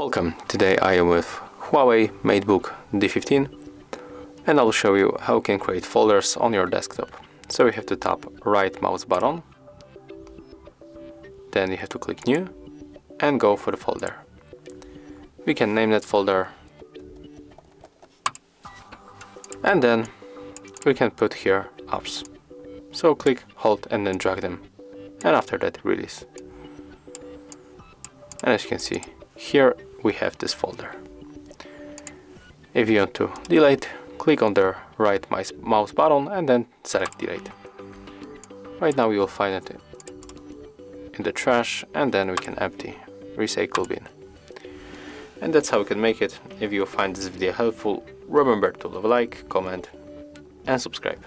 Welcome, today I am with Huawei MateBook D15 and I'll show you how you can create folders on your desktop. So you have to tap right mouse button, then you have to click new and go for the folder. We can name that folder and then we can put here apps. So click, hold and then drag them, and after that release. And as you can see, here we have this folder. If you want to delete, click on the right mouse button and then select delete. Right now you will find it in the trash and then we can empty recycle bin. And that's how we can make it. If you find this video helpful, remember to leave a like, comment and subscribe.